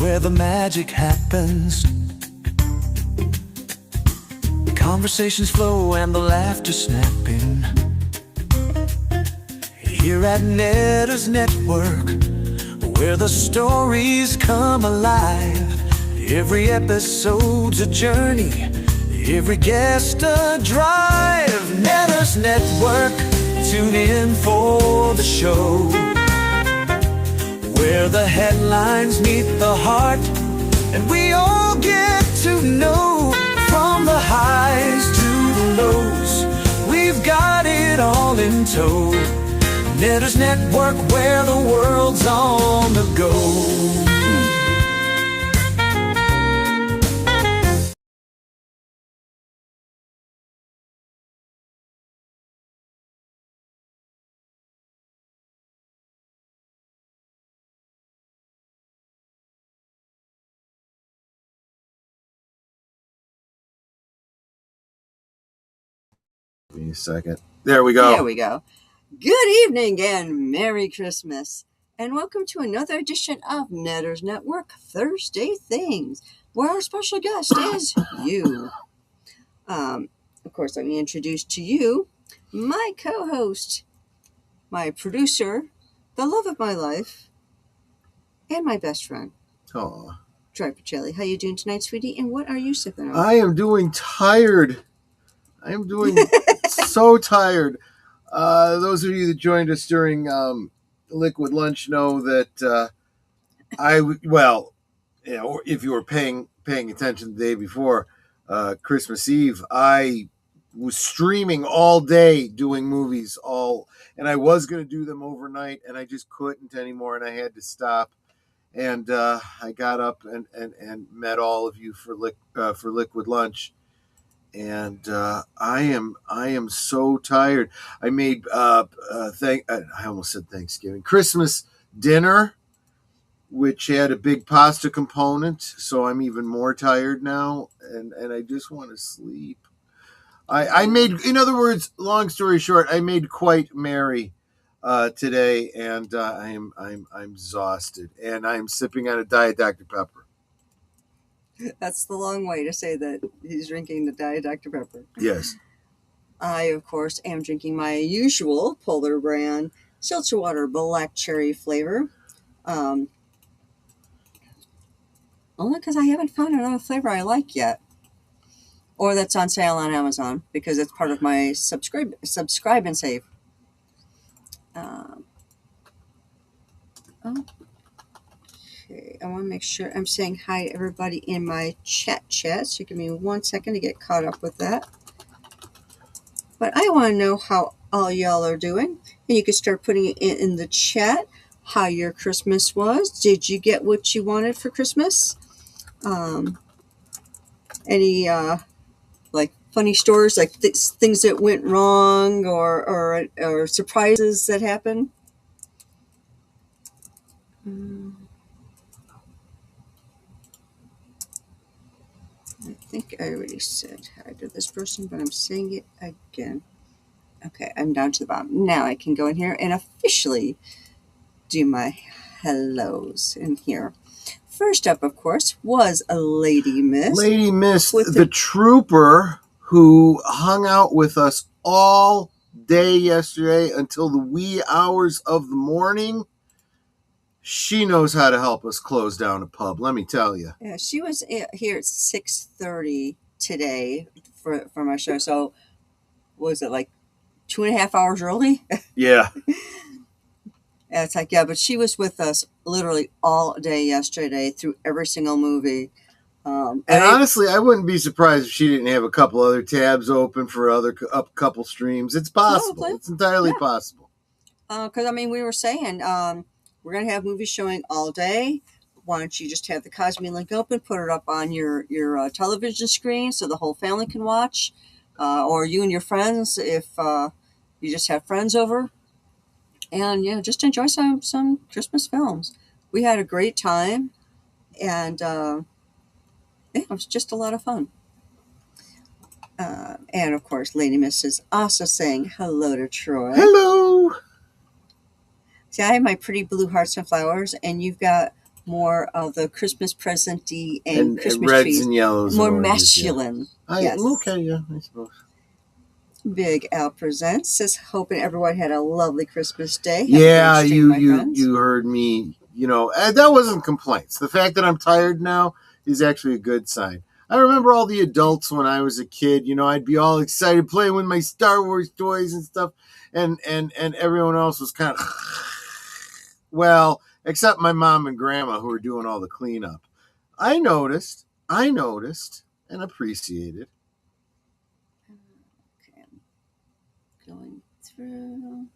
where the magic happens. Conversations flow and the laughter snapping. Here at Netters Network, where the stories come alive. Every episode's a journey, every guest a drive. Netters Network, tune in for the show, where the headlines meet the heart, and we all get to know. From the highs to the lows, we've got it all in tow. Netters Network, where the world's on the go. Give me a second. There we go. There we go. Good evening and Merry Christmas. And welcome to another edition of Netters Network Thursday Things, where our special guest is you. Of course, let me introduce to you my co-host, my producer, the love of my life, and my best friend. Aw. Driver Jelly. How you doing tonight, sweetie? And what are you sipping on? I am doing tired. I am doing so tired. Those of you that joined us during Liquid Lunch know that if you were paying attention the day before Christmas Eve, I was streaming all day doing movies and I was going to do them overnight, and I just couldn't anymore, and I had to stop. And I got up and met all of you for Liquid Lunch. And I am so tired. I made I almost said Thanksgiving, Christmas dinner, which had a big pasta component, so I'm even more tired now, and I just want to sleep. I made, in other words, long story short, I made quite merry today, and I'm exhausted, and I'm sipping on a Diet Dr. Pepper. That's the long way to say that he's drinking the Diet Dr. Pepper. Yes. I, of course, am drinking my usual Polar brand seltzer water black cherry flavor. Only because I haven't found another flavor I like yet. Or that's on sale on Amazon, because it's part of my subscribe and save. Okay, I want to make sure I'm saying hi to everybody in my chat. So give me 1 second to get caught up with that. But I want to know how all y'all are doing. And you can start putting it in the chat how your Christmas was. Did you get what you wanted for Christmas? Any like funny stories, like things that went wrong, or surprises that happened? I think I already said hi to this person, but I'm saying it again. Okay, I'm down to the bottom. Now I can go in here and officially do my hellos in here. First up, of course, was a Lady Myst. Lady Myst, the trooper who hung out with us all day yesterday until the wee hours of the morning. She knows how to help us close down a pub, let me tell you. Yeah, she was here at 6:30 today for my show. So was it like 2.5 hours early? Yeah. And it's like, yeah, but she was with us literally all day yesterday through every single movie. And honestly, I wouldn't be surprised if she didn't have a couple other tabs open for couple streams. It's possible. Probably. It's entirely possible. Because, I mean, we were saying we're going to have movies showing all day. Why don't you just have the Cosme link open, put it up on your television screen so the whole family can watch, or you and your friends if you just have friends over. And, yeah, just enjoy some Christmas films. We had a great time, and it was just a lot of fun. And, of course, Lady Myst is also saying hello to Troy. Hello! See, I have my pretty blue hearts and flowers, and you've got more of the Christmas present-y and Christmas reds trees. and yellows. More and oranges, masculine. Yeah. Yes. Okay, yeah, I suppose. Big Al Presents says, hoping everyone had a lovely Christmas day. Have Yeah, a great stream, my friends. you heard me. That wasn't complaints. The fact that I'm tired now is actually a good sign. I remember all the adults when I was a kid. I'd be all excited playing with my Star Wars toys and stuff, and everyone else was kind of well, except my mom and grandma who were doing all the cleanup. I noticed, and appreciated. Okay, I'm going through.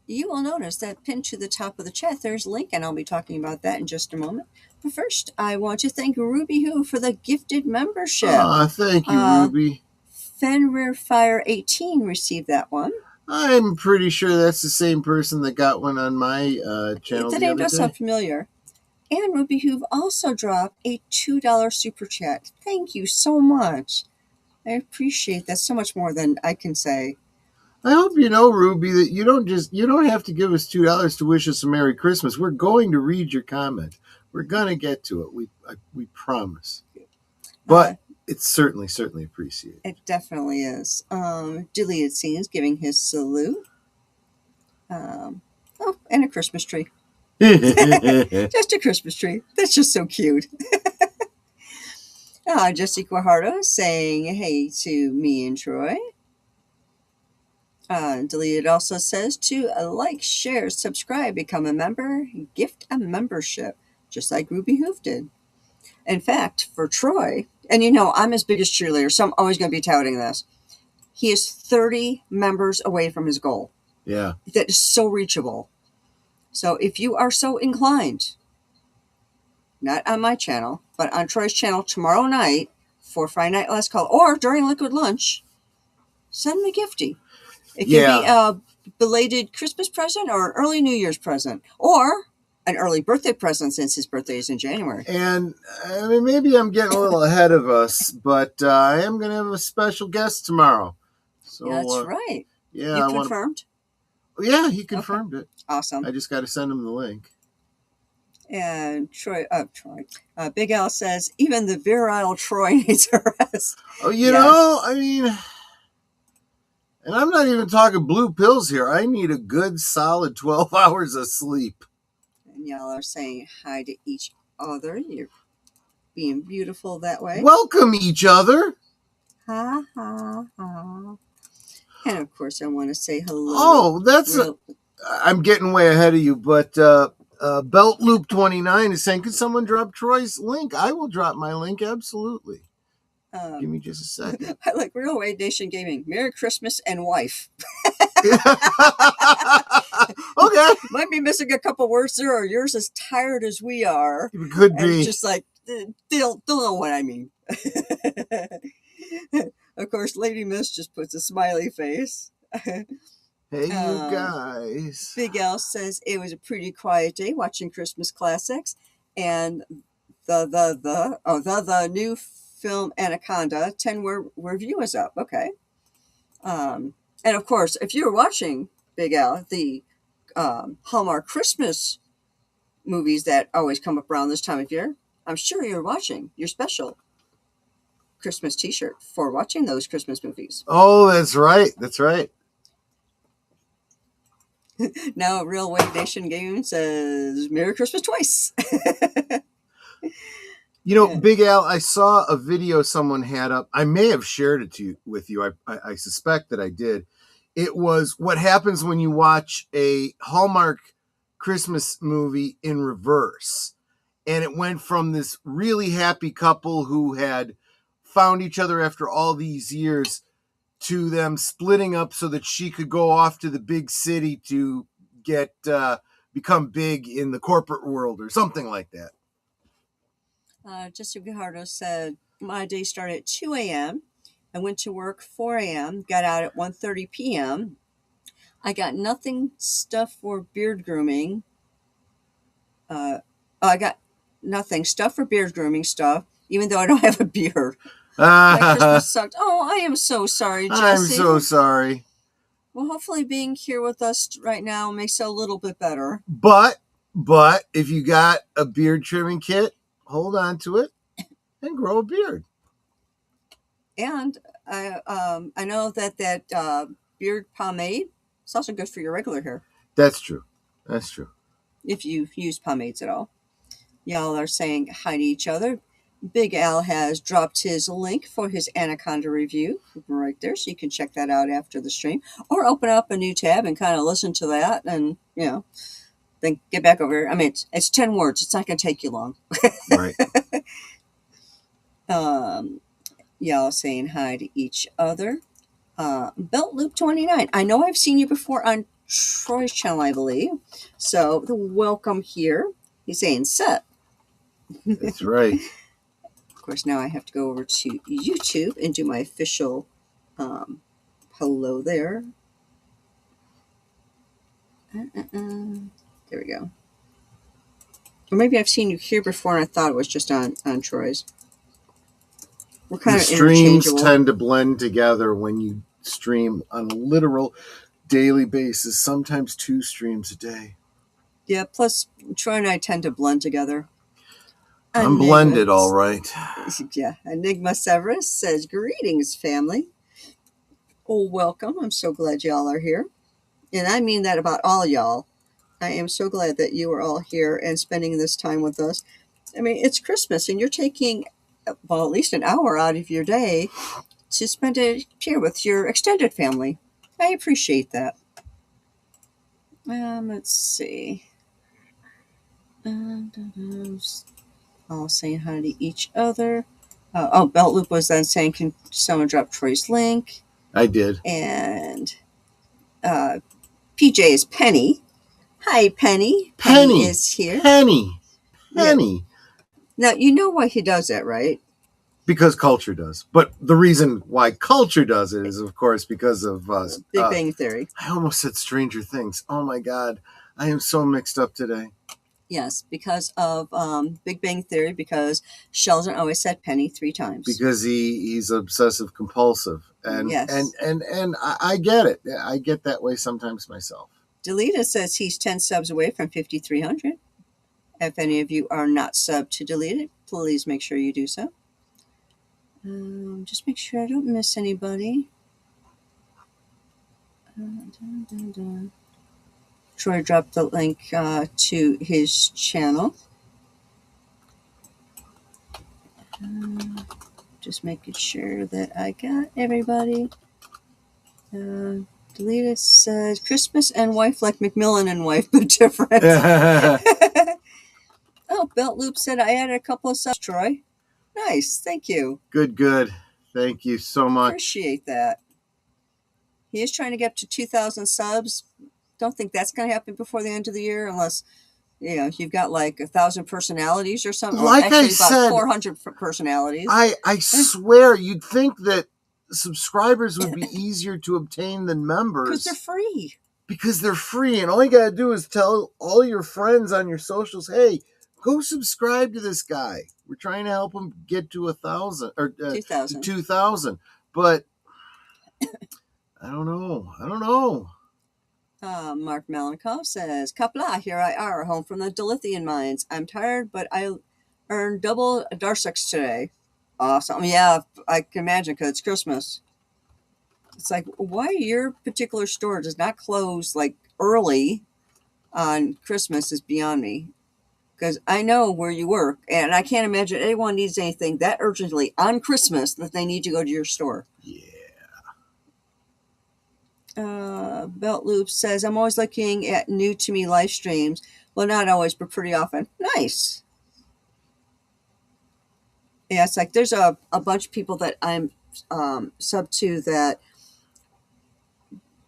You will notice that pinned to the top of the chat, there's a link, and I'll be talking about that in just a moment. But first, I want to thank RubyHoove for the gifted membership. Thank you, Ruby. Fenrirfire 18 received that one. I'm pretty sure that's the same person that got one on my channel. The name does sound familiar. And RubyHoove also dropped a $2 super chat. Thank you so much. I appreciate that so much more than I can say. I hope you know, Ruby, that you don't have to give us $2 to wish us a Merry Christmas. We're going to read your comment. We're gonna get to it. We promise. But it's certainly appreciated. It definitely is. Deleted Scenes giving his salute. And a Christmas tree. Just a Christmas tree. That's just so cute. Jesse Guajardo saying hey to me and Troy. Deleted also says to like, share, subscribe, become a member, gift a membership, just like RubyHoove did. In fact, for Troy, and I'm his biggest cheerleader, so I'm always going to be touting this. He is 30 members away from his goal. Yeah. That is so reachable. So if you are so inclined, not on my channel, but on Troy's channel tomorrow night for Friday Night Last Call or during Liquid Lunch, send me a gifty. It can be a belated Christmas present or an early New Year's present or an early birthday present since his birthday is in January. And I mean, maybe I'm getting a little ahead of us, but I am going to have a special guest tomorrow. So that's right. Yeah, you confirmed? Yeah, he confirmed it. Awesome. I just got to send him the link. And Big Al says, even the virile Troy needs a rest. Oh, you know, I mean, and I'm not even talking blue pills here. I need a good solid 12 hours of sleep. And y'all are saying hi to each other. You're being beautiful that way. Welcome each other. Ha, ha, ha. And of course, I want to say hello. Oh, I'm getting way ahead of you, but Belt Loop 29 is saying, could someone drop Troy's link? I will drop my link, absolutely. Give me just a second. I like Real Wade Nation Gaming. Merry Christmas and wife. Okay. Might be missing a couple words there, or yours as tired as we are. It could be. Just like, they'll know what I mean. Of course, Lady Myst just puts a smiley face. Hey, you guys. Big Al says it was a pretty quiet day watching Christmas classics, and the new film Anaconda 10 review is up. Okay. And of course, if you're watching Big Al, the Hallmark Christmas movies that always come up around this time of year, I'm sure you're watching your special Christmas t-shirt for watching those Christmas movies. Oh, that's right. That's right. Now Real Wave Nation Game says Merry Christmas twice. Big Al, I saw a video someone had up. I may have shared it with you. I suspect that I did. It was what happens when you watch a Hallmark Christmas movie in reverse. And it went from this really happy couple who had found each other after all these years to them splitting up so that she could go off to the big city to become big in the corporate world or something like that. Jessica Guajardo said, my day started at 2 a.m. I went to work 4 a.m., got out at 1:30 p.m. I got nothing stuff for beard grooming. I got nothing stuff for beard grooming stuff, even though I don't have a beard. My Christmas sucked. Oh, I am so sorry, Jesse. I'm so sorry. Well, hopefully being here with us right now makes it a little bit better. But But if you got a beard trimming kit, hold on to it and grow a beard. And I know that beard pomade is also good for your regular hair. That's true. That's true. If you use pomades at all. Y'all are saying hi to each other. Big Al has dropped his link for his Anaconda review right there, so you can check that out after the stream, or open up a new tab and kind of listen to that, and then get back over here. I mean, it's 10 words. It's not going to take you long. Right. Y'all saying hi to each other. Belt Loop 29. I know I've seen you before on Troy's channel, I believe. So welcome here. He's saying sup. That's right. Of course, now I have to go over to YouTube and do my official hello there. There we go. Or maybe I've seen you here before and I thought it was just on Troy's. We're kind The of streams interchangeable. tend to blend together when you stream on a literal daily basis, sometimes 2 streams a day. Yeah, plus Troy and I tend to blend together. I'm blended, all right. Yeah, Enigma Severus says, greetings, family. Oh, welcome. I'm so glad y'all are here. And I mean that about all y'all. I am so glad that you are all here and spending this time with us. I mean, it's Christmas, and you're taking, well, at least an hour out of your day to spend it here with your extended family. I appreciate that. Let's see. All saying hi to each other. Belt Loop was then saying, can someone drop Troy's link? I did. And PJ is Penny. Hi, Penny. Penny is here. Penny. Yeah. Now, you know why he does that, right? Because culture does. But the reason why culture does it is, of course, because of Big Bang Theory. I almost said Stranger Things. Oh, my God. I am so mixed up today. Yes, because of Big Bang Theory, because Sheldon always said Penny 3 times. Because he's obsessive compulsive. And, yes. and I get it. I get that way sometimes myself. Delita says he's 10 subs away from 5,300. If any of you are not subbed to Delita, please make sure you do so. Just make sure I don't miss anybody. Troy dropped the link to his channel. Just making sure that I got everybody. Delita says Christmas and wife like Macmillan and wife, but different. Oh, Belt Loop said I added a couple of subs, Troy. Nice, thank you. Good. Thank you so much. Appreciate that. He is trying to get up to 2,000 subs. Don't think that's going to happen before the end of the year, unless you've got like 1,000 personalities or something. Like or actually I said, about 400 personalities. I swear, you'd think that subscribers would be easier to obtain than members. Because they're free. Because they're free, and all you gotta do is tell all your friends on your socials, hey, go subscribe to this guy. We're trying to help him get to 1,000 or 2,000. But I don't know. Mark Malankov says, Kapla, here I are, home from the Dilithian mines. I'm tired, but I earned double Darsex today. Awesome. Yeah, I can imagine, because it's Christmas. It's like, why your particular store does not close like early on Christmas is beyond me. Because I know where you work, and I can't imagine anyone needs anything that urgently on Christmas that they need to go to your store. Yeah. Belt Loop says, I'm always looking at new to me live streams. Well, not always, but pretty often. Nice. Yeah, it's like there's a bunch of people that I'm sub to that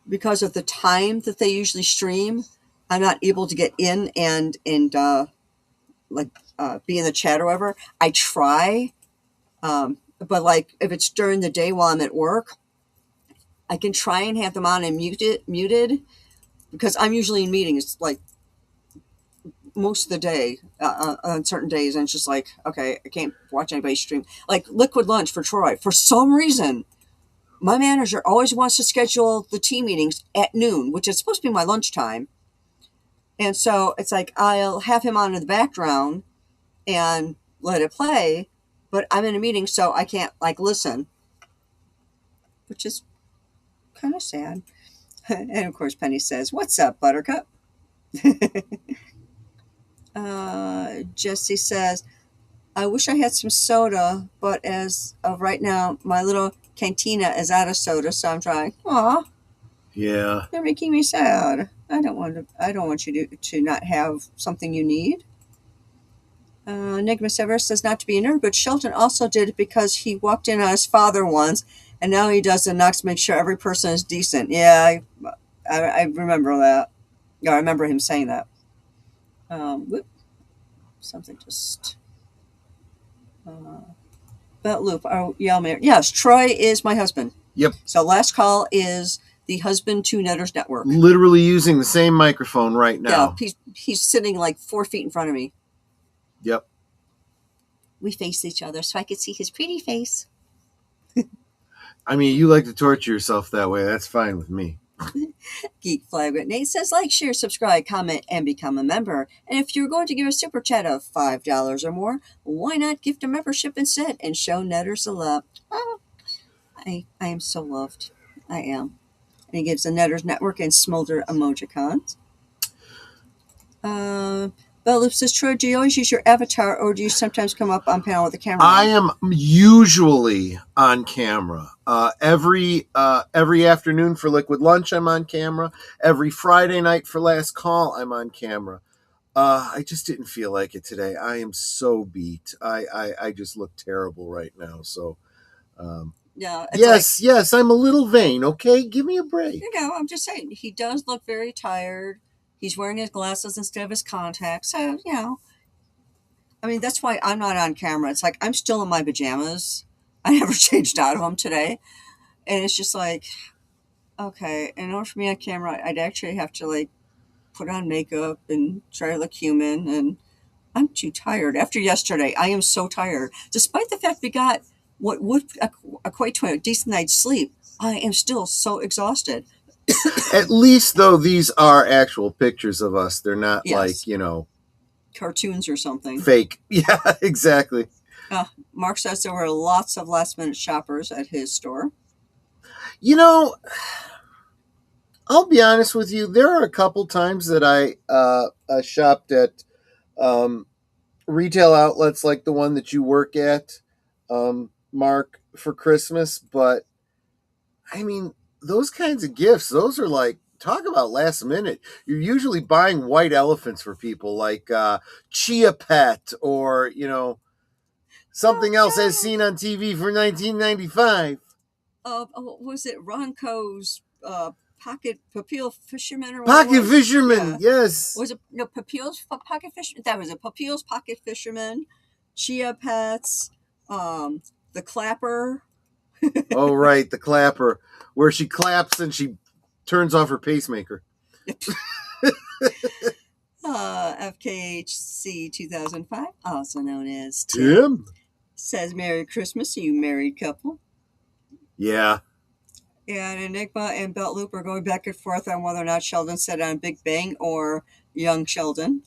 because of the time that they usually stream, I'm not able to get in and be in the chat or whatever. I try, but like if it's during the day while I'm at work, I can try and have them on and muted because I'm usually in meetings like most of the day on certain days, and it's just like, okay, I can't watch anybody stream. Like Liquid Lunch for Troy, for some reason my manager always wants to schedule the team meetings at noon, which is supposed to be my lunchtime. And so it's like I'll have him on in the background and let it play, but I'm in a meeting, so I can't like listen, which is kind of sad. And of course, Penny says, "What's up, Buttercup?" Jesse says, "I wish I had some soda, but as of right now, my little cantina is out of soda, so I'm trying." Aw, Yeah. you're making me sad. I don't want you to not have something you need. Enigma Severus says not to be a nerd, but Shelton also did it because he walked in on his father once, and now he does the knocks to make sure every person is decent. Yeah, I remember that. Yeah, I remember him saying that. Whoop, something just... Belt loop. Oh, yeah, yes, Troy is my husband. Yep. So last call is the husband to Netters Network. Literally using the same microphone right now. Yeah, he's sitting like 4 feet in front of me. Yep. We face each other so I could see his pretty face. I mean, you like to torture yourself that way. That's fine with me. Geek Flag with Nate says, like, share, subscribe, comment, and become a member. And if you're going to give a super chat of $5 or more, why not gift a membership instead and show Netters a love? Oh, I am so loved. I am. And he gives the Netters Network and Smolder emojicons. Belloop says, Troy, do you always use your avatar, or do you sometimes come up on panel with a camera? I am usually on camera. Every afternoon for Liquid Lunch, I'm on camera. Every Friday night for Last Call, I'm on camera. I just didn't feel like it today. I am so beat. I just look terrible right now. So, yes, I'm a little vain. Okay, give me a break. I'm just saying, he does look very tired. He's wearing his glasses instead of his contacts. So, I mean, that's why I'm not on camera. It's like I'm still in my pajamas. I never changed out of them today. And it's just like, okay, in order for me on camera, I'd actually have to like put on makeup and try to look human. And I'm too tired. After yesterday, I am so tired. Despite the fact we got what would equate to a decent night's sleep, I am still so exhausted. At least, though, these are actual pictures of us. They're not like, cartoons or something. Fake. Yeah, exactly. Mark says there were lots of last-minute shoppers at his store. I'll be honest with you. There are a couple times that I shopped at retail outlets like the one that you work at, Mark, for Christmas. But, I mean, those kinds of gifts, those are like, talk about last minute. You're usually buying white elephants for people, like Chia Pet or, something else as seen on TV for 1995. Was it Ronco's Pocket Papil Fisherman? Or Pocket Fisherman, yes. Was it Papil's Pocket Fisherman? That was it. Papil's Pocket Fisherman, Chia Pets, the Clapper. Oh, right, the Clapper, where she claps and she turns off her pacemaker. FKHC 2005, also known as Tim, says, Merry Christmas, you married couple. Yeah. And Enigma and Belt Loop are going back and forth on whether or not Sheldon said on Big Bang or young Sheldon.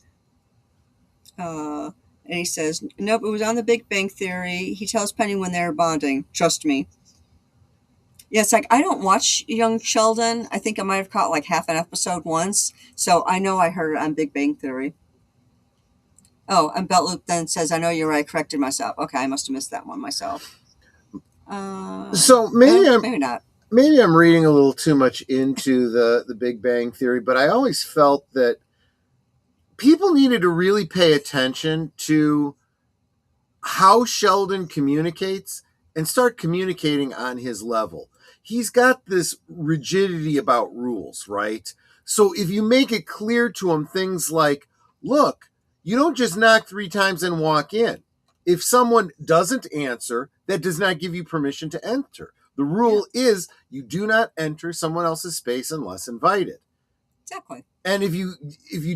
And he says, nope, it was on the Big Bang Theory. He tells Penny when they're bonding. Trust me. Yeah, it's like, I don't watch Young Sheldon. I think I might have caught like half an episode once. So I know I heard it on Big Bang Theory. Oh, and Belt Loop then says, I know you're right, corrected myself. Okay, I must have missed that one myself. So maybe not. Maybe I'm reading a little too much into the Big Bang Theory, but I always felt that people needed to really pay attention to how Sheldon communicates and start communicating on his level. He's got this rigidity about rules, right? So if you make it clear to him things like, look, you don't just knock 3 times and walk in. If someone doesn't answer, that does not give you permission to enter. The rule is you do not enter someone else's space unless invited. Exactly. And if you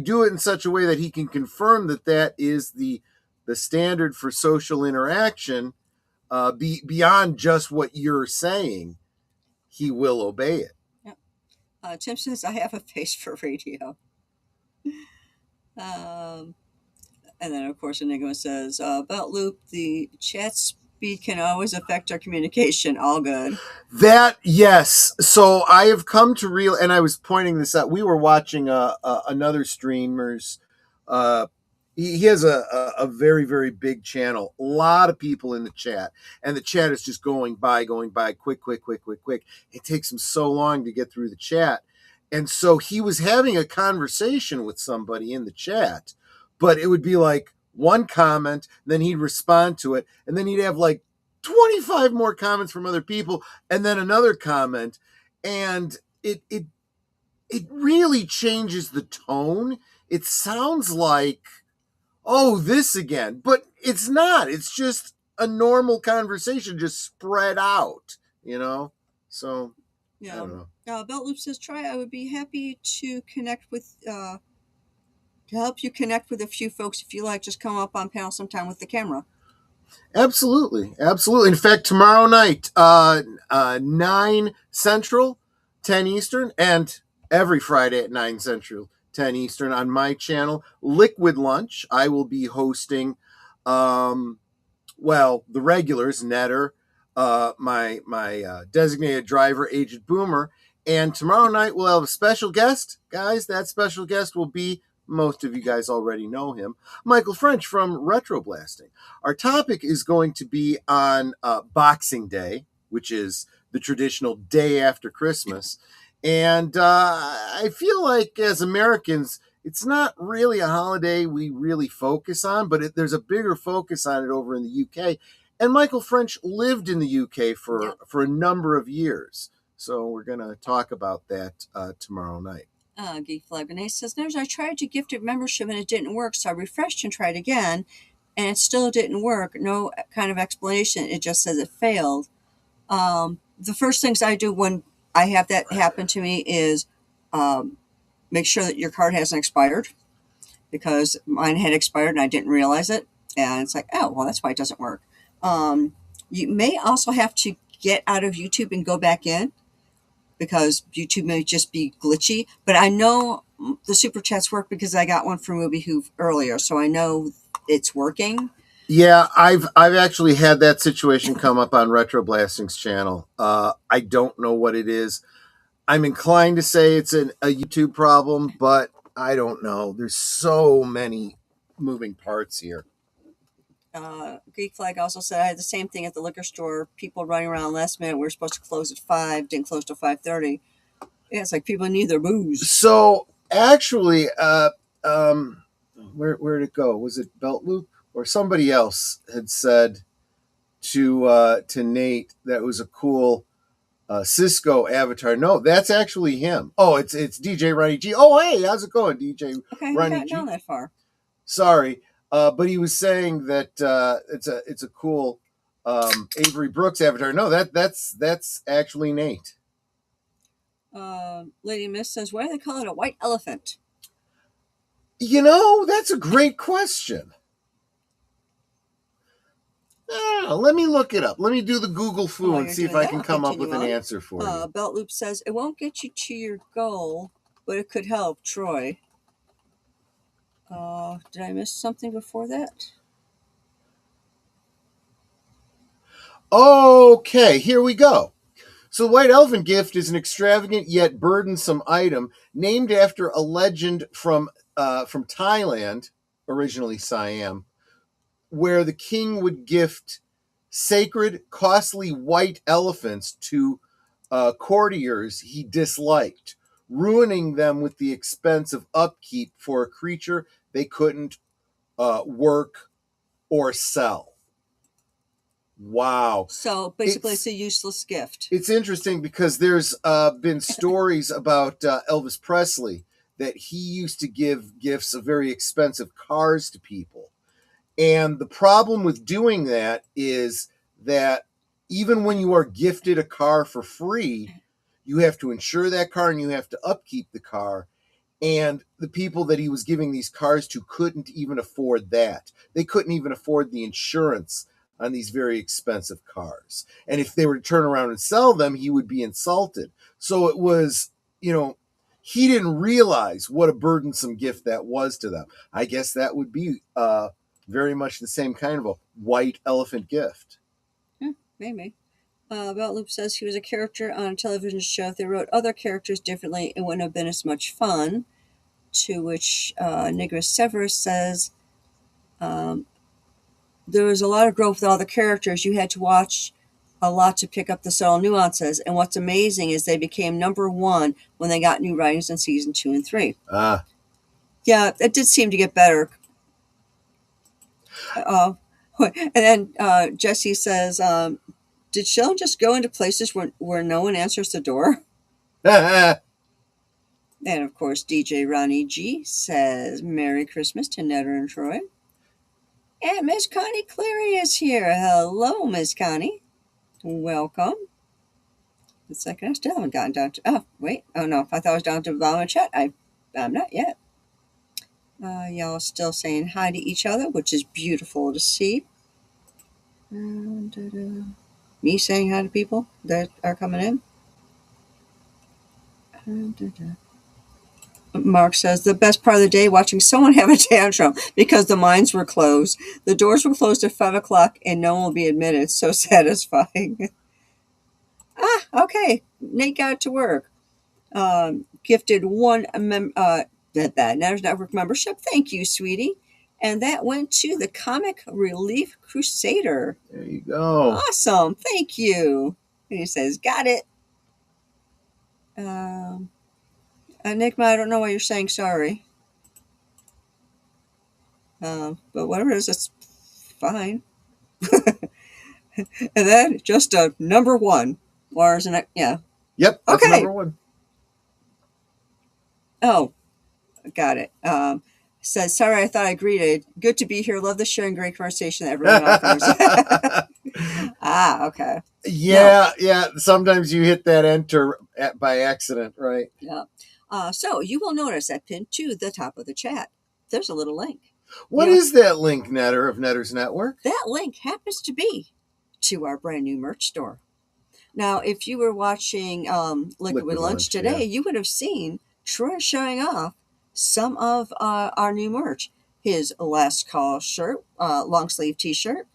do it in such a way that he can confirm that is the standard for social interaction, beyond just what you're saying, he will obey it. Tim says, I have a face for radio. Um, and then, of course, Enigma says, Belt Loop, the chat speed can always affect our communication. All good. That, yes. So I have come to real, and I was pointing this out. We were watching another streamer's. Uh, he has a very, very big channel. A lot of people in the chat, and the chat is just going by, quick, quick, quick, quick, quick. It takes him so long to get through the chat, and so he was having a conversation with somebody in the chat, but it would be like one comment, then he'd respond to it, and then he'd have like 25 more comments from other people, and then another comment, and it really changes the tone. It sounds like, oh, this again, but it's not. It's just a normal conversation, just spread out, So I Yeah. don't know. Belt Loop says, Troy, I would be happy to connect with, to help you connect with a few folks if you like. Just come up on panel sometime with the camera. Absolutely, absolutely. In fact, tomorrow night, 9 Central, 10 Eastern, and every Friday at 9 Central, 10 Eastern on my channel, Liquid Lunch. I will be hosting, the regulars, Netter, my designated driver, Agent Boomer, and tomorrow night we'll have a special guest. Guys, that special guest will be, most of you guys already know him, Michael French from Retro Blasting. Our topic is going to be on Boxing Day, which is the traditional day after Christmas. And I feel like as Americans, it's not really a holiday we really focus on, but there's a bigger focus on it over in the UK. And Michael French lived in the UK for a number of years. So we're going to talk about that tomorrow night. Geek Flag Renee says, no, I tried to gift a membership and it didn't work, so I refreshed and tried again, and it still didn't work. No kind of explanation. It just says it failed. The first things I do when I have that happen to me is make sure that your card hasn't expired, because mine had expired and I didn't realize it. And it's like, oh, well, that's why it doesn't work. You may also have to get out of YouTube and go back in, because YouTube may just be glitchy. But I know the super chats work because I got one from RubyHoove earlier, so I know it's working. Yeah, I've actually had that situation come up on Retro Blasting's channel. I don't know what it is. I'm inclined to say it's a YouTube problem, but I don't know. There's so many moving parts here. Greek Flag also said, I had the same thing at the liquor store. People running around last minute. We were supposed to close at 5, didn't close till 5:30. Yeah, it's like people need their booze. So actually, where'd it go? Was it Belt Loop or somebody else had said to Nate that it was a cool Cisco avatar? No, that's actually him. Oh, it's DJ Ronnie G. Oh, hey, how's it going, DJ Ronnie Ronnie G? Down that far. Sorry. But he was saying that it's a cool Avery Brooks avatar. No, that's actually Nate. Lady Myst says, why do they call it a white elephant? That's a great question. Let me look it up. Let me do the Google foo and see if I can come up with an answer for you. Belt Loop says, it won't get you to your goal, but it could help. Troy. Did I miss something before that? Okay, here we go. So the White Elephant gift is an extravagant yet burdensome item named after a legend from Thailand, originally Siam, where the king would gift sacred, costly white elephants to courtiers he disliked, ruining them with the expense of upkeep for a creature they couldn't work or sell. Wow. So basically it's a useless gift. It's interesting because there's been stories about Elvis Presley that he used to give gifts of very expensive cars to people. And the problem with doing that is that even when you are gifted a car for free, you have to insure that car and you have to upkeep the car. And the people that he was giving these cars to couldn't even afford that. They couldn't even afford the insurance on these very expensive cars. And if they were to turn around and sell them, he would be insulted. So it was, he didn't realize what a burdensome gift that was to them. I guess that would be very much the same kind of a white elephant gift. Yeah, maybe. About Loop says he was a character on a television show. If they wrote other characters differently, it wouldn't have been as much fun. To which Nicholas Severus says, there was a lot of growth with all the characters. You had to watch a lot to pick up the subtle nuances. And what's amazing is they became number one when they got new writings in season 2 and 3. Yeah, it did seem to get better. And then Jesse says, did Sheldon just go into places where no one answers the door? And of course, DJ Ronnie G says, Merry Christmas to Netter and Troy. And Miss Connie Cleary is here. Hello, Miss Connie. Welcome. The second, I still haven't gotten down to, oh, wait. Oh, no. I thought I was down to the bottom of the chat. I'm not yet. Y'all still saying hi to each other, which is beautiful to see. Me saying hi to people that are coming in. Mark says, the best part of the day, watching someone have a tantrum because the mines were closed. The doors were closed at 5 o'clock and no one will be admitted. So satisfying. Okay. Nate got to work. Gifted one Netters Network membership. Thank you, sweetie. And that went to the Comic Relief Crusader. There you go. Awesome. Thank you. And he says, got it. Nick, I don't know why you're saying sorry. But whatever it is, it's fine. And then just a number one. Or is it? Yeah. Yep. That's okay. Number one. Oh, got it. Says, sorry, I thought I greeted. Good to be here. Love the show and great conversation that everyone offers. Okay. Yeah, yeah. Sometimes you hit that enter by accident, right? Yeah. So you will notice that pinned to the top of the chat, there's a little link. What is that link, Netter, of Netter's Network? That link happens to be to our brand new merch store. Now, if you were watching Liquid Lunch today, you would have seen Troy showing off some of our new merch. His Last Call shirt, long sleeve t-shirt,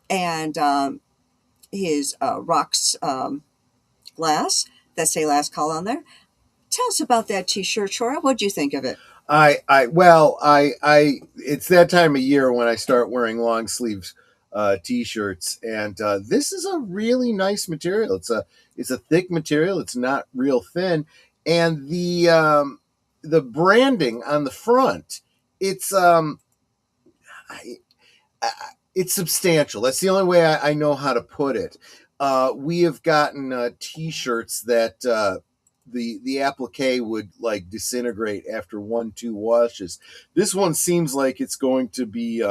and his Rocks glass that say Last Call on there. Tell us about that t-shirt, Troy. What'd you think of it? It's that time of year when I start wearing long sleeves t-shirts, and this is a really nice material. It's a thick material. It's not real thin, and the branding on the front, it's substantial. That's the only way I know how to put it. We have gotten t-shirts that the applique would like disintegrate after 1-2 washes. This one seems like it's going to be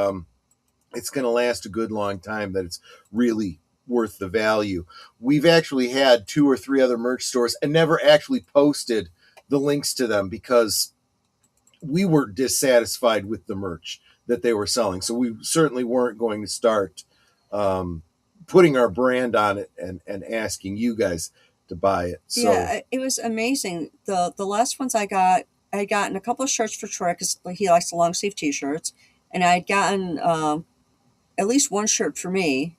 it's going to last a good long time, that it's really worth the value. We've actually had 2 or 3 other merch stores and never actually posted the links to them because we were dissatisfied with the merch that they were selling. So we certainly weren't going to start putting our brand on it and asking you guys to buy it. So yeah, it was amazing. The last ones I got a couple of shirts for Troy because he likes the long sleeve t-shirts, and I had gotten at least one shirt for me.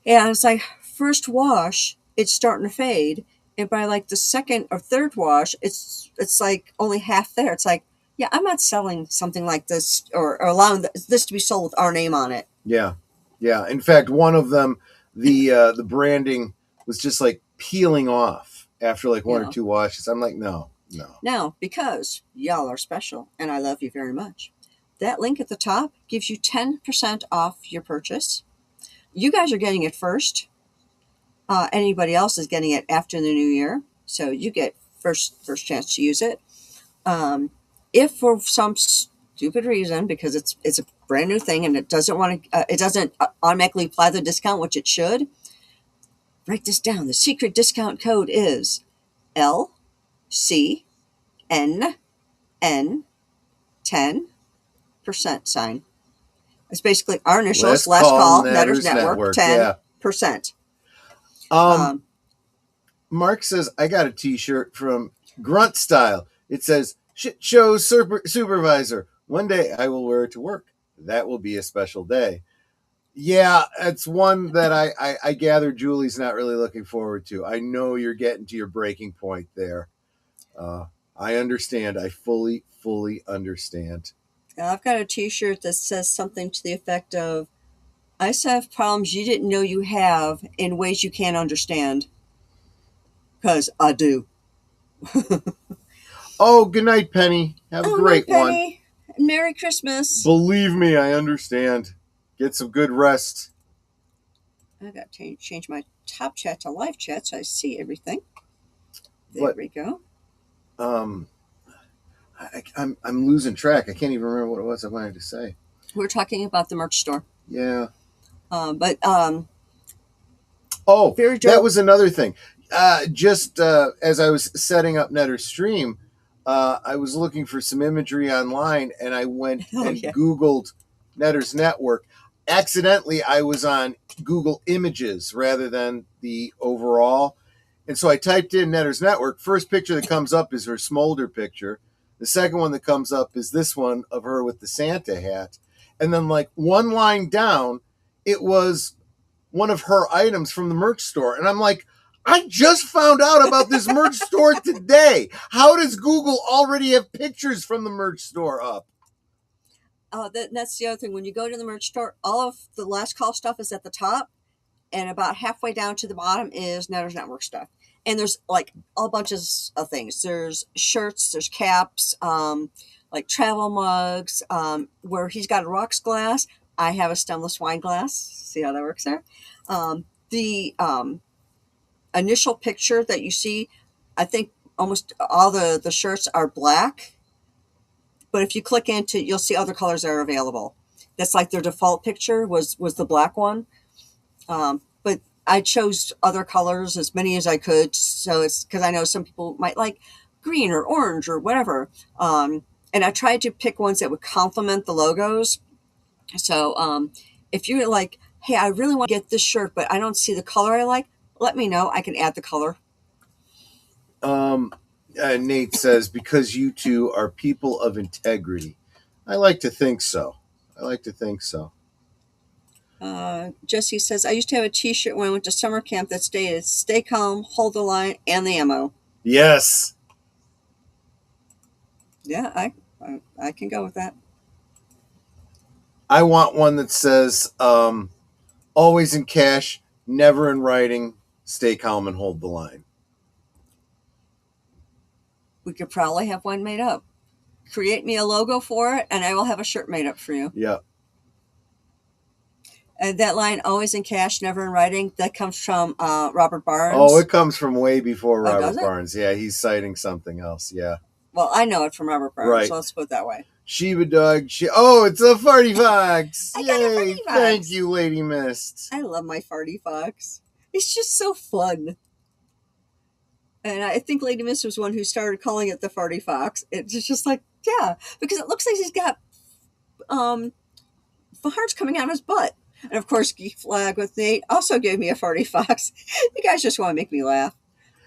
And it's like, first wash, it's starting to fade, and by like the second or third wash, it's like only half there. It's like, yeah, I'm not selling something like this or allowing this to be sold with our name on it. Yeah. In fact, one of them, the branding was just like peeling off after like 1 or 2 washes. I'm like, no. Now, because y'all are special and I love you very much, that link at the top gives you 10% off your purchase. You guys are getting it first. Anybody else is getting it after the new year, so you get first chance to use it. If for some stupid reason, because it's a brand new thing and it doesn't automatically apply the discount, which it should, write this down. The secret discount code is LCNN 10% sign. It's basically our initials, last call, Netters Network, 10%. Mark says, I got a t-shirt from Grunt style. It says, shit show supervisor. One day I will wear it to work. That will be a special day. Yeah, it's one that I gather Julie's not really looking forward to. I know you're getting to your breaking point there. I understand. I fully understand. I've got a T-shirt that says something to the effect of, I used to have problems you didn't know you have in ways you can't understand. Because I do. Oh, good night, Penny. Have a great one. Penny. Merry Christmas. Believe me, I understand. Get some good rest. I got to change my top chat to live chat so I see everything. There we go. I'm losing track. I can't even remember what it was I wanted to say. We're talking about the merch store. Yeah. Oh, that was another thing. Just as I was setting up Netter's stream, I was looking for some imagery online, and I went Googled Netter's network. Accidentally, I was on Google Images rather than the overall. And so I typed in Netter's network. First picture that comes up is her smolder picture. The second one that comes up is this one of her with the Santa hat. And then like one line down, it was one of her items from the merch store. And I'm like, I just found out about this merch store today. How does Google already have pictures from the merch store up? That's the other thing. When you go to the merch store, all of the last call stuff is at the top, and about halfway down to the bottom is Netter's Network stuff. And there's like all bunches of things. There's shirts, there's caps, like travel mugs, where he's got a rocks glass. I have a stemless wine glass. See how that works there? The initial picture that you see, I think almost all the shirts are black. But if you click into, you'll see other colors that are available. That's like their default picture was the black one. But I chose other colors, as many as I could. So it's because I know some people might like green or orange or whatever. And I tried to pick ones that would complement the logos. So if you're like, hey, I really want to get this shirt, but I don't see the color I like, let me know. I can add the color. Nate says, because you two are people of integrity. I like to think so. Jesse says, I used to have a T-shirt when I went to summer camp that stated, stay calm, hold the line, and the ammo. Yes. Yeah, I can go with that. I want one that says, always in cash, never in writing, stay calm and hold the line. We could probably have one made up. Create me a logo for it, and I will have a shirt made up for you. Yeah. And that line, always in cash, never in writing, that comes from Robert Barnes. Oh, it comes from way before Robert Barnes. Yeah, he's citing something else. Yeah. Well, I know it from Robert Barnes, right. So let's put it that way. Sheba Dog. Oh, it's a farty fox. I got a farty fox. Thank you, Lady Myst. I love my farty fox. It's just so fun. And I think Lady Myst was one who started calling it the farty fox. It's just like, yeah, because it looks like he's got hearts coming out of his butt. And of course, Geek Flag with Nate also gave me a farty fox. You guys just want to make me laugh.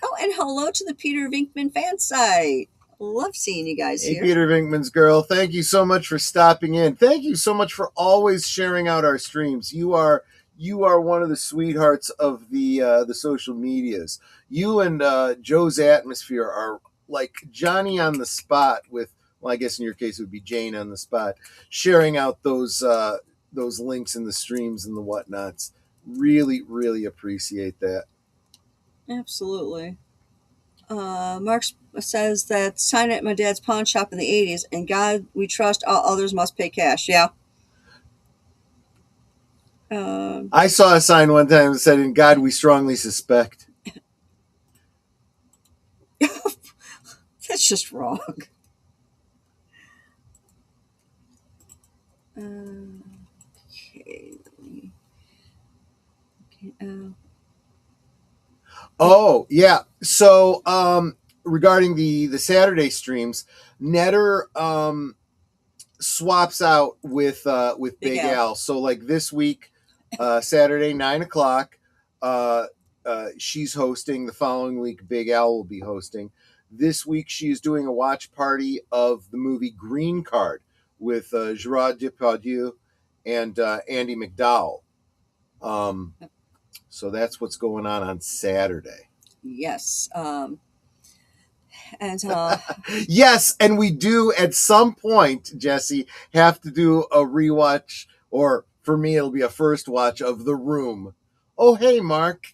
Oh, and hello to the Peter Venkman fan site. Love seeing you guys here. Hey, Peter Venkman's girl. Thank you so much for stopping in. Thank you so much for always sharing out our streams. You are one of the sweethearts of the social medias. You and Joe's Atmosphere are like Johnny on the spot with, well, I guess in your case it would be Jane on the spot, sharing out those links in the streams and the whatnots. Really, really appreciate that. Absolutely. Mark says that sign at my dad's pawn shop in the 80s, and God we trust, all others must pay cash. Yeah. I saw a sign one time that said, in God we strongly suspect. That's just wrong. Oh, yeah. So, regarding the Saturday streams, Netter swaps out with Big Al. So, like this week, Saturday 9:00, she's hosting. The following week, Big Al will be hosting. This week she is doing a watch party of the movie Green Card with Gerard Depardieu and Andy McDowell. So that's what's going on Saturday. Yes. And yes, and we do at some point, Jesse, have to do a rewatch, or for me it'll be a first watch of The Room. Oh, hey, Mark.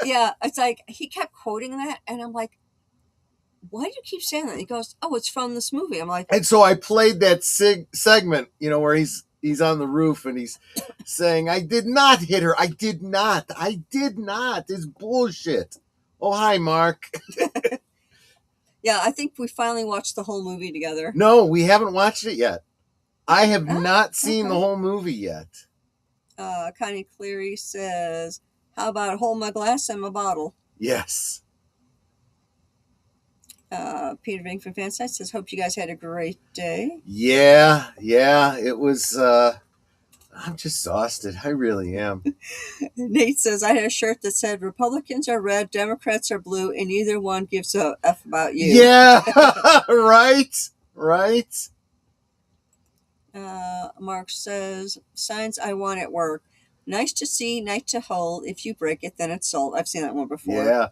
yeah, it's like he kept quoting that, and I'm like, why do you keep saying that? He goes, oh, it's from this movie. I'm like, and so I played that segment, where he's on the roof and he's saying, I did not hit her. I did not. It's bullshit. Oh, hi, Mark. yeah, I think we finally watched the whole movie together. No, we haven't watched it yet. I have not seen the whole movie yet. Connie Cleary says, how about hold my glass and my bottle? Yes. Peter Vink from Fansite says, hope you guys had a great day. Yeah, it was, I'm just exhausted. I really am. Nate says, I had a shirt that said, Republicans are red, Democrats are blue, and neither one gives a F about you. Yeah, right. Mark says, signs I want at work. Nice to see, nice to hold. If you break it, then it's sold. I've seen that one before. Yeah.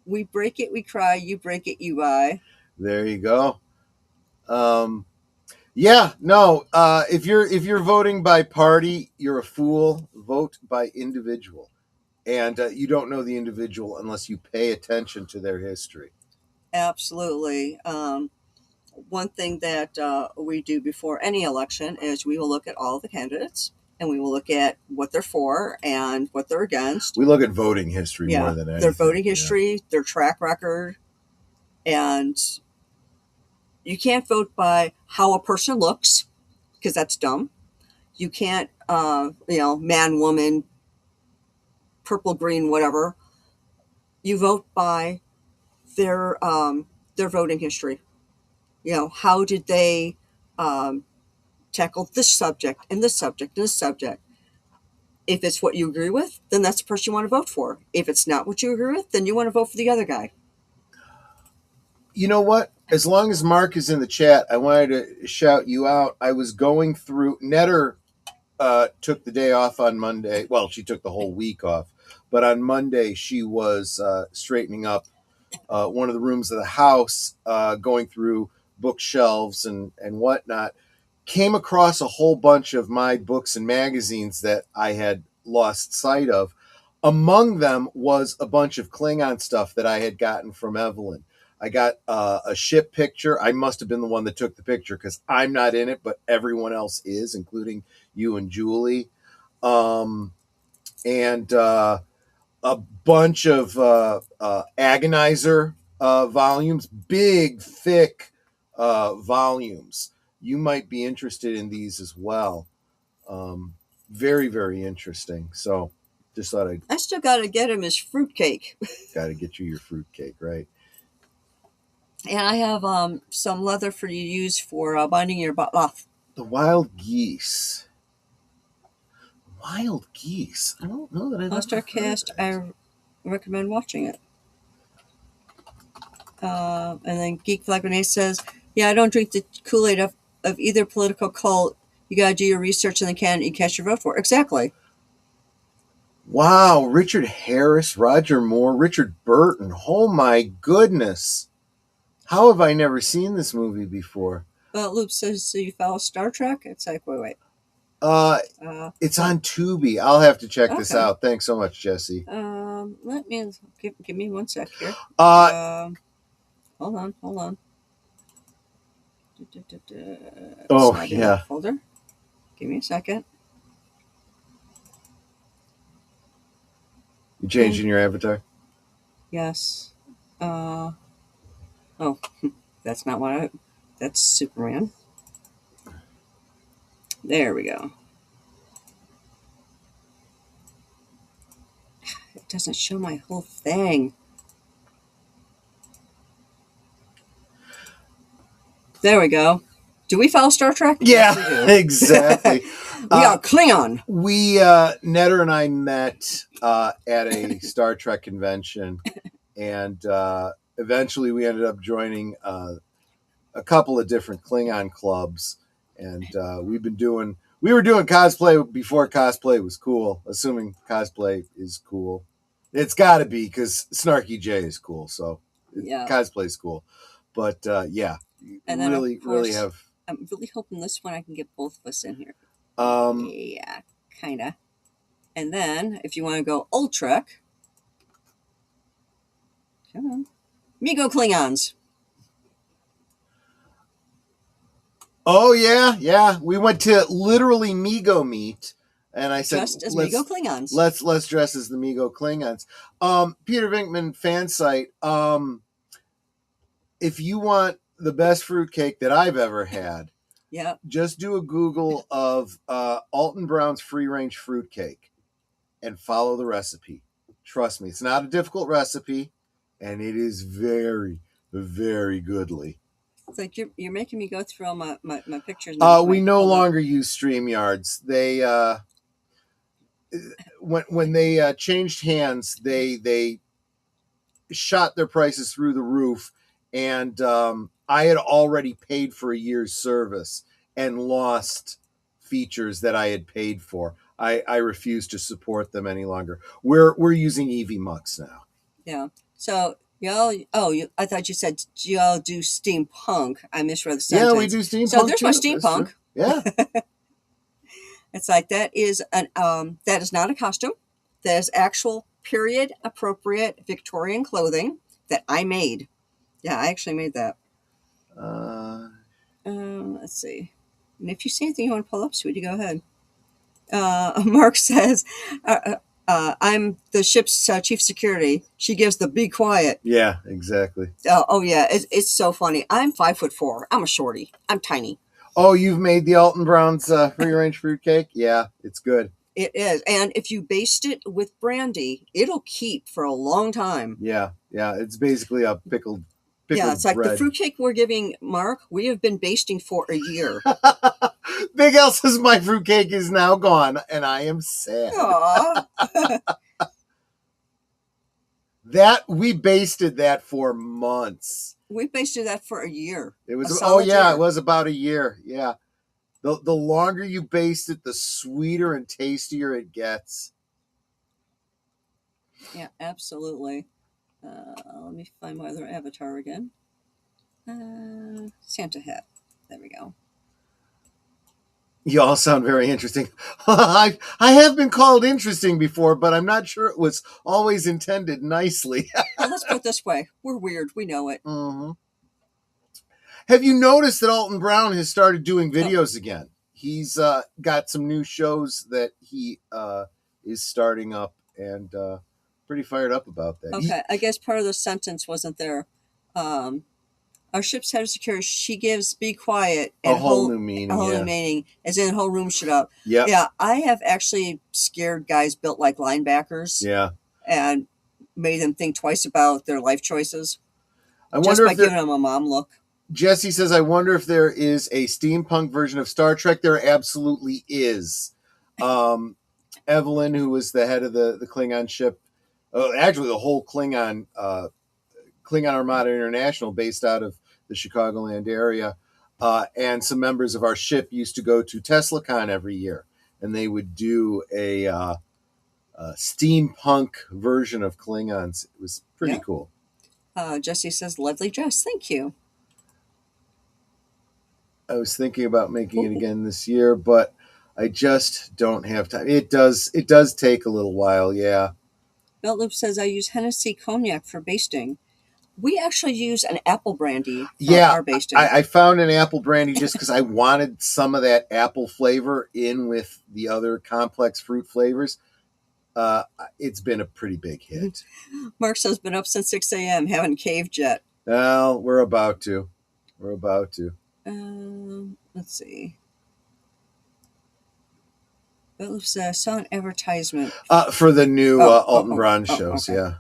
We break it, we cry. You break it, you buy. There you go. Yeah, no. If you're voting by party, you're a fool. Vote by individual, and you don't know the individual unless you pay attention to their history. Absolutely. One thing that we do before any election is we will look at all the candidates, and we will look at what they're for and what they're against. We look at voting history more than anything. Their voting history, their track record, and you can't vote by how a person looks, because that's dumb. You can't, man, woman, purple, green, whatever. You vote by their voting history. How did they tackle this subject and this subject and this subject? If it's what you agree with, then that's the person you want to vote for. If it's not what you agree with, then you want to vote for the other guy. You know what? As long as Mark is in the chat, I wanted to shout you out. I was going through... Netter took the day off on Monday. Well, she took the whole week off. But on Monday, she was straightening up one of the rooms of the house, going through bookshelves and whatnot. Came across a whole bunch of my books and magazines that I had lost sight of. Among them was a bunch of Klingon stuff that I had gotten from Evelyn. I got a ship picture. I must have been the one that took the picture because I'm not in it, but everyone else is, including you and Julie. And a bunch of Agonizer volumes, big, thick volumes. You might be interested in these as well. Very, very interesting. So just thought I still got to get him his fruitcake. Got to get you your fruitcake, right? And I have some leather for you to use for binding your cloth. The wild geese. Wild geese. I don't know that I've All-Star Cast. I recommend watching it. And then Geek Flag Renee says, yeah, I don't drink the Kool-Aid of either political cult. You got to do your research and the candidate you cast your vote for. Exactly. Wow. Richard Harris, Roger Moore, Richard Burton. Oh, my goodness. How have I never seen this movie before? Well, Loop says, so you follow Star Trek? It's like, wait. It's on Tubi. I'll have to check this out. Thanks so much, Jesse. Let me give me 1 sec here. Hold on. Oh, yeah. Folder. Give me a second. You changing your avatar? Yes. Oh, that's not what that's Superman. There we go. It doesn't show my whole thing. There we go. Do we follow Star Trek? Yeah, yes, we exactly. We are Klingon. We, Netter and I met at a Star Trek convention, and eventually we ended up joining a couple of different Klingon clubs, and we were doing cosplay before cosplay was cool, assuming cosplay is cool. It's got to be, because Snarky J is cool, so cosplay is cool. But yeah, and then really, of course, really have. I'm really hoping this one I can get both of us in here. Yeah, kind of. And then if you want to go Ultrek, come on, Mego Klingons. Oh yeah. We went to literally Mego meet, and I said, Dressed as Mego Klingons. Let's dress as the Mego Klingons. Peter Venkman fan site. If you want the best fruitcake that I've ever had, just do a Google of Alton Brown's free range fruitcake and follow the recipe. Trust me, it's not a difficult recipe, and it is very, very goodly. It's like you're making me go through all my pictures. We no longer use StreamYards. They when they changed hands, they shot their prices through the roof, and I had already paid for a year's service and lost features that I had paid for. I refuse to support them any longer. We're using EVMux now. Yeah. So y'all, I thought you said y'all do steampunk. I misread the sentence. Yeah, we do steampunk. So there's my too. steampunk. Yeah. It's like that is not a costume. That is actual period appropriate Victorian clothing that I made. Yeah, I actually made that. Let's see. And if you see anything you want to pull up, sweetie, go ahead. Mark says, I'm the ship's chief security. She gives the be quiet. Yeah, exactly. Oh yeah, it's so funny. I'm 5'4". I'm a shorty. I'm tiny. Oh, you've made the Alton Brown's free range fruitcake? Yeah, it's good. It is. And if you baste it with brandy, it'll keep for a long time. Yeah. It's basically a pickled yeah, it's like bread. The fruitcake we're giving Mark, we have been basting for a year. Big L says my fruitcake is now gone, and I am sad. That we basted that for months. We basted that for a year. It was year. It was about a year. Yeah. The longer you baste it, the sweeter and tastier it gets. Yeah, absolutely. Let me find my other avatar again. Santa hat. There we go. You all sound very interesting. I have been called interesting before, but I'm not sure it was always intended nicely. Well, let's put it this way. We're weird. We know it. Mm-hmm. Have you noticed that Alton Brown has started doing videos again? He's got some new shows that he is starting up, and pretty fired up about that. Okay, I guess part of the sentence wasn't there. Our ship's head of security, she gives be quiet. And a whole new meaning. A whole new meaning, as in whole room shut up. Yeah. Yeah, I have actually scared guys built like linebackers. Yeah. And made them think twice about their life choices. I wonder if giving them a mom look. Jesse says, I wonder if there is a steampunk version of Star Trek. There absolutely is. Evelyn, who was the head of the Klingon ship, actually the whole Klingon Armada International, based out of the Chicagoland area, and some members of our ship used to go to TeslaCon every year, and they would do a steampunk version of Klingons. It was pretty cool. Jesse says, lovely dress. Thank you. I was thinking about making it again this year, but I just don't have time. It does take a little while, yeah. Beltloop says, I use Hennessy cognac for basting. We actually use an apple brandy for our basting. I found an apple brandy just because I wanted some of that apple flavor in with the other complex fruit flavors. It's been a pretty big hit. Mark says, been up since 6 a.m., haven't caved yet. Well, we're about to. Let's see. Beltloop says, I saw an advertisement. For the new Alton Brown shows, okay.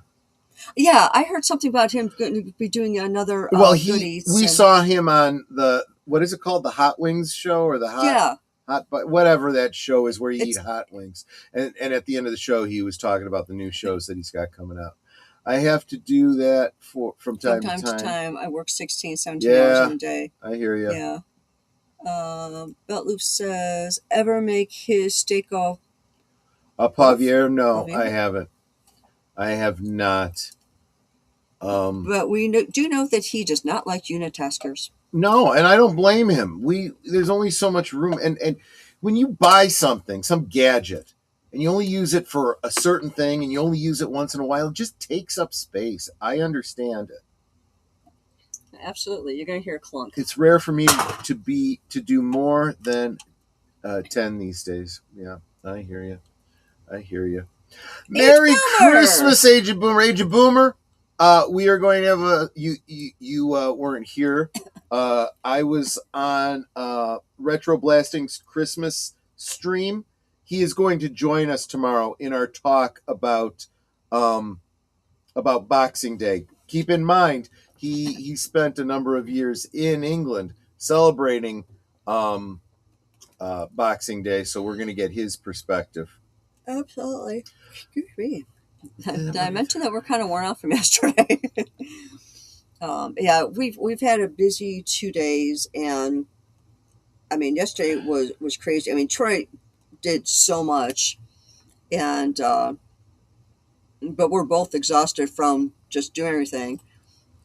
Yeah, I heard something about him going to be doing another goodies. We saw him on the, what is it called? The Hot Wings show or the Hot whatever that show is where you eat hot wings. And at the end of the show, he was talking about the new shows that he's got coming out. I have to do that from time From time to time. I work 16, 17 hours in a day. I hear you. Yeah. Beltloop says, ever make his steak off? A Pavier? No, Pavier? I haven't. I have not. But we do know that he does not like unitaskers. No, and I don't blame him. There's only so much room, and when you buy something, some gadget, and you only use it for a certain thing, and you only use it once in a while, it just takes up space. I understand it. Absolutely, you're going to hear a clunk. It's rare for me to do more than 10 these days. Yeah, I hear you. I hear you. Merry Christmas, Agent Boomer. Agent Boomer. We are going to have you weren't here. I was on Retro Blasting's Christmas stream. He is going to join us tomorrow in our talk about Boxing Day. Keep in mind, he spent a number of years in England celebrating Boxing Day, so we're going to get his perspective. Absolutely. Excuse me. Did I mention that we're kind of worn out from yesterday? Yeah, we've had a busy 2 days, and I mean, yesterday was crazy. I mean, Troy did so much, and but we're both exhausted from just doing everything.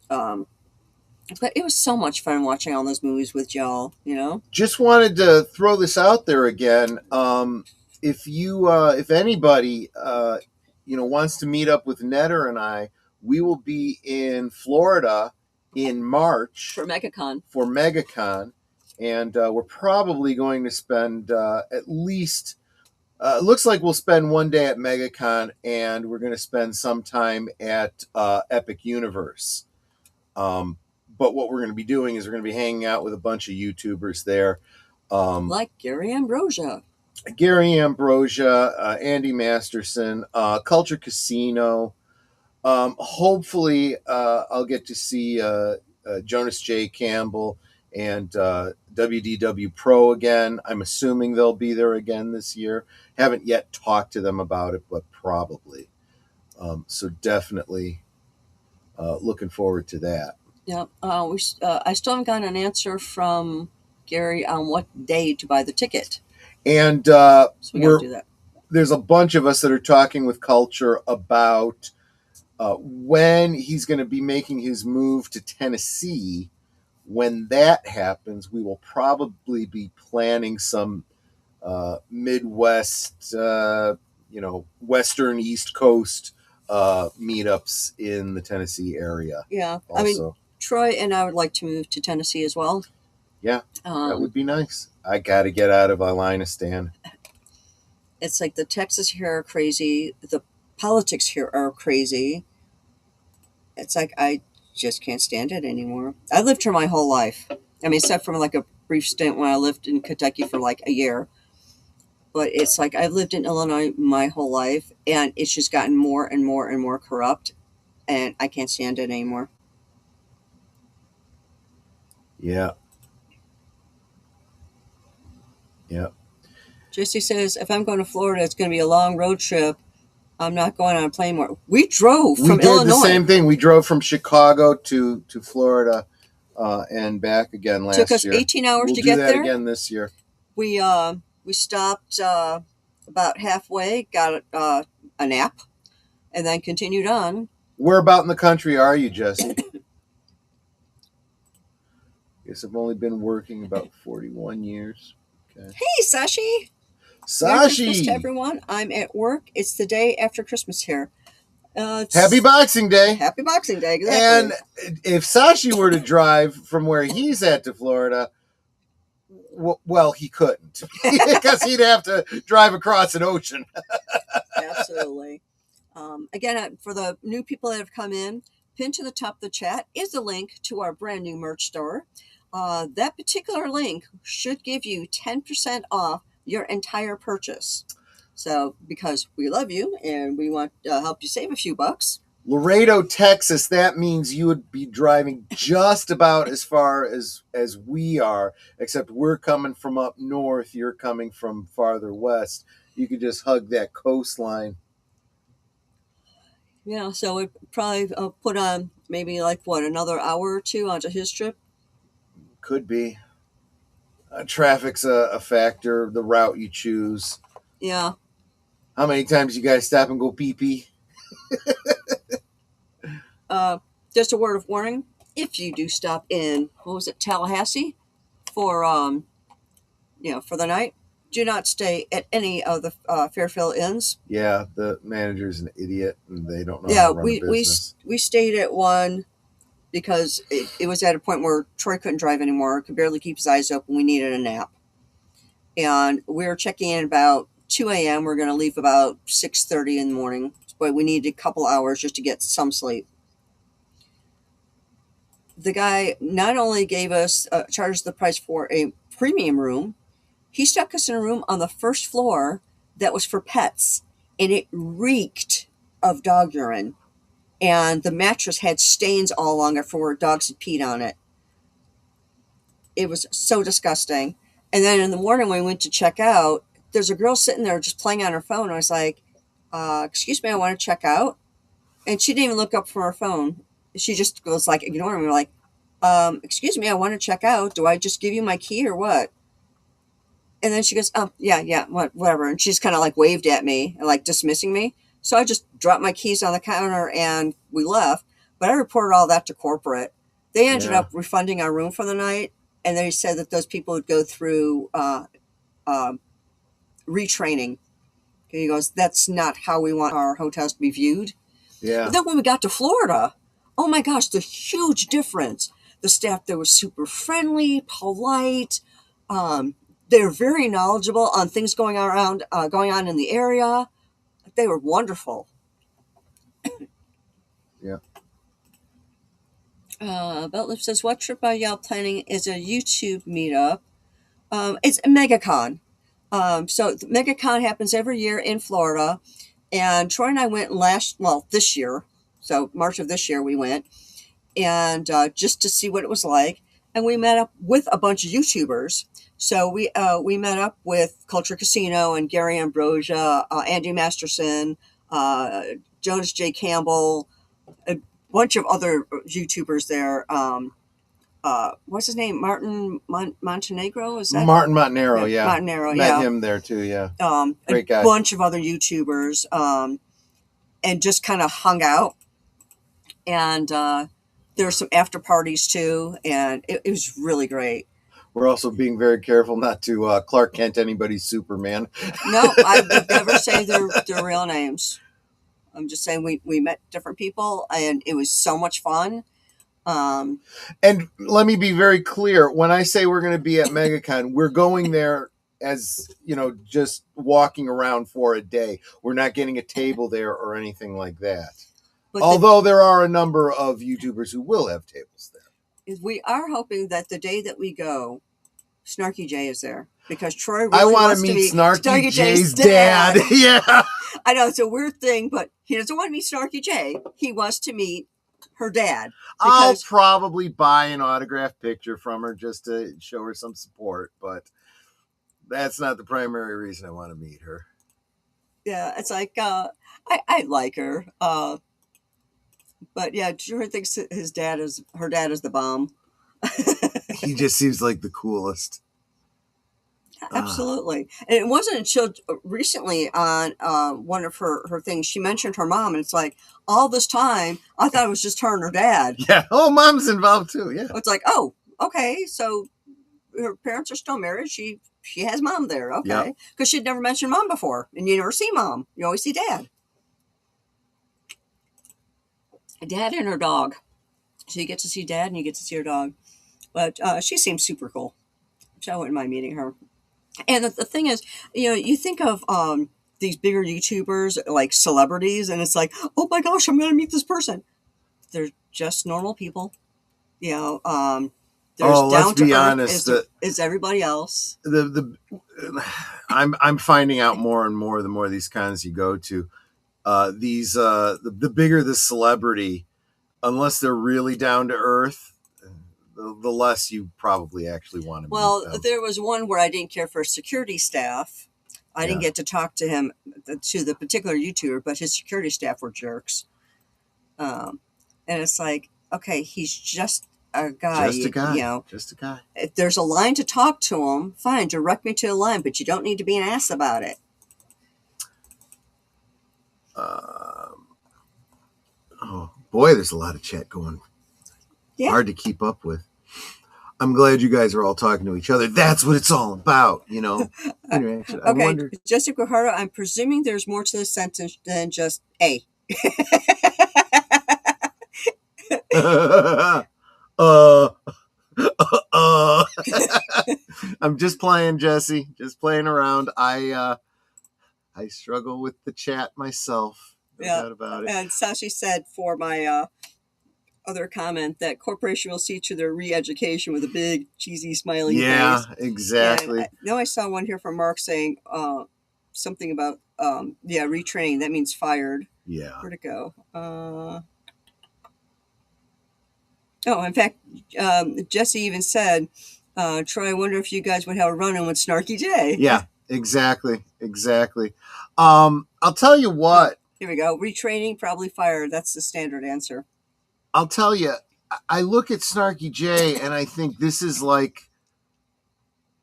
But it was so much fun watching all those movies with y'all. Just wanted to throw this out there again. If anybody wants to meet up with Netter and I, we will be in Florida in March for MegaCon, and we're probably going to spend at least. Looks like we'll spend one day at MegaCon, and we're going to spend some time at Epic Universe. But what we're going to be doing is we're going to be hanging out with a bunch of YouTubers there, like Gary Ambrosia, Andy Masterson, Culture Casino. Hopefully, I'll get to see Jonas J. Campbell and WDW Pro again. I'm assuming they'll be there again this year. Haven't yet talked to them about it, but probably. So definitely looking forward to that. Yeah. I still haven't gotten an answer from Gary on what day to buy the ticket. And so we got to do that. There's a bunch of us that are talking with Culture about when he's going to be making his move to Tennessee. When that happens, we will probably be planning some Midwest, Western East Coast meetups in the Tennessee area. Yeah. Also. I mean, Troy and I would like to move to Tennessee as well. Yeah, that would be nice. I got to get out of Alinistan. It's like the Texas here are crazy. The politics here are crazy. It's like I just can't stand it anymore. I lived here my whole life. I mean, except for like a brief stint when I lived in Kentucky for like a year. But it's like I've lived in Illinois my whole life, and it's just gotten more and more and more corrupt, and I can't stand it anymore. Yeah. Yeah. Jesse says, if I'm going to Florida, it's going to be a long road trip. I'm not going on a plane more. We drove from Illinois. We did the same thing. We drove from Chicago to Florida and back again last year. Took us 18 hours to get there. We'll do that again this year. We stopped about halfway, got a nap, and then continued on. Where about in the country are you, Jesse? Guess I've only been working about 41 years. Okay. Hey, Sashi! Merry Christmas to everyone. I'm at work. It's the day after Christmas here. Happy Boxing Day. Happy Boxing Day, exactly. And if Sashi were to drive from where he's at to Florida, well, he couldn't. Because he'd have to drive across an ocean. Absolutely. Again, for the new people that have come in, pinned to the top of the chat is a link to our brand new merch store. That particular link should give you 10% off your entire purchase. So, because we love you and we want to help you save a few bucks. Laredo, Texas, that means you would be driving just about as far as we are, except we're coming from up north, you're coming from farther west. You could just hug that coastline. Yeah, so it probably put on maybe like what, another hour or two onto his trip. Could be. Traffic's a factor. The route you choose. Yeah. How many times you guys stop and go pee pee? Uh, just a word of warning: if you do stop in, what was it, Tallahassee, for for the night, do not stay at any of the Fairfield inns. Yeah, the manager's an idiot and they don't know how Yeah, to run a business. we stayed at one because it was at a point where Troy couldn't drive anymore, could barely keep his eyes open. We needed a nap. And we were checking in about 2 a.m. We're going to leave about 6:30 in the morning, but we needed a couple hours just to get some sleep. The guy not only gave us, charged the price for a premium room, he stuck us in a room on the first floor that was for pets, and it reeked of dog urine. And the mattress had stains all along it for where dogs had peed on it. It was so disgusting. And then in the morning when we went to check out, there's a girl sitting there just playing on her phone. I was like, excuse me, I want to check out. And she didn't even look up from her phone. She just was like ignoring me. We're like, excuse me, I want to check out. Do I just give you my key or what? And then she goes, oh, yeah, whatever. And she's kind of like waved at me, like dismissing me. So I just dropped my keys on the counter and we left. But I reported all that to corporate. They ended up refunding our room for the night. And they said that those people would go through retraining. He goes, that's not how we want our hotels to be viewed. Yeah. But then when we got to Florida, oh my gosh, the huge difference. The staff there was super friendly, polite. They were very knowledgeable on things going on in the area. They were wonderful. Yeah. Beltlip says, what trip are y'all planning is a YouTube meetup? It's a MegaCon. So MegaCon happens every year in Florida. And Troy and I went this year. So March of this year we went. And just to see what it was like. And we met up with a bunch of YouTubers. So we met up with Culture Casino and Gary Ambrosia, Andy Masterson, Jonas J. Campbell, a bunch of other YouTubers there. What's his name? Martin Montenegro? Is that Martin Montenegro? Yeah, Montenegro. Met him there too. Yeah, great guy. A bunch of other YouTubers, and just kind of hung out. And there were some after parties too, and it was really great. We're also being very careful not to Clark Kent anybody's Superman. No, I would never say their real names. I'm just saying we met different people, and it was so much fun. And let me be very clear. When I say we're going to be at MegaCon, we're going there as, just walking around for a day. We're not getting a table there or anything like that. But although there are a number of YouTubers who will have tables there. We are hoping that the day that we go, Snarky J is there. Because Troy really I want wants to meet Snarky J's dad. Yeah. I know, it's a weird thing, but he doesn't want to meet Snarky J. He wants to meet her dad. I'll probably buy an autographed picture from her just to show her some support, but that's not the primary reason I want to meet her. Yeah, it's like, I like her. But yeah, Troy thinks her dad is the bomb. He just seems like the coolest. Absolutely. And it wasn't until recently on one of her things, she mentioned her mom, and it's like, all this time, I thought it was just her and her dad. Yeah. Oh, mom's involved too. Yeah. It's like, oh, okay. So her parents are still married. She has mom there. Okay. Because she'd never mentioned mom before. And you never see mom. You always see dad. Dad and her dog. So you get to see dad and you get to see her dog. But she seems super cool. So I wouldn't mind meeting her. And the thing is, you think of these bigger YouTubers like celebrities, and it's like, oh my gosh, I'm going to meet this person. They're just normal people. There's let's be honest. Is everybody else. I'm finding out more and more the more these cons you go to. The bigger the celebrity, unless they're really down to earth, the less you probably actually want to meet them. There was one where I didn't care for security staff. I didn't get to talk to him, to the particular YouTuber, but his security staff were jerks. And it's like, okay, he's just a guy. Just a guy. You know, just a guy. if there's a line to talk to him, fine, direct me to a line, but you don't need to be an ass about it. Oh boy, there's a lot of chat going. Yeah. Hard to keep up with. I'm glad you guys are all talking to each other. That's what it's all about, you know. Interaction. I Okay, wonder. Jessica Guajardo, I'm presuming there's more to the sentence than just A. I'm just playing, Jesse. Just playing around. I struggle with the chat myself. No doubt about it. And Sashi said for my other comment that corporation will see to their re-education with a big cheesy smiling face. Yeah, exactly. Now I saw one here from Mark saying something about retraining. That means fired. Yeah. Where'd it go? In fact, Jesse even said, Troy, I wonder if you guys would have a run-in with Snarky J. Yeah, exactly. I'll tell you what. Here we go. Retraining, probably fired. That's the standard answer. I'll tell you, I look at Snarky J and I think this is like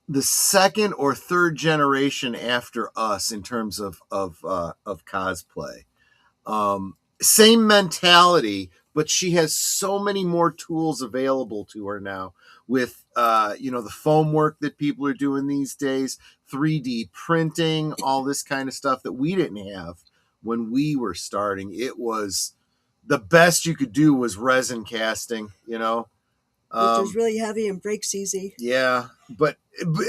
the second or third generation after us in terms of cosplay. Same mentality, but she has so many more tools available to her now with, the foam work that people are doing these days, 3D printing, all this kind of stuff that we didn't have when we were starting. It was the best you could do was resin casting, you know. Which is really heavy and breaks easy. Yeah, but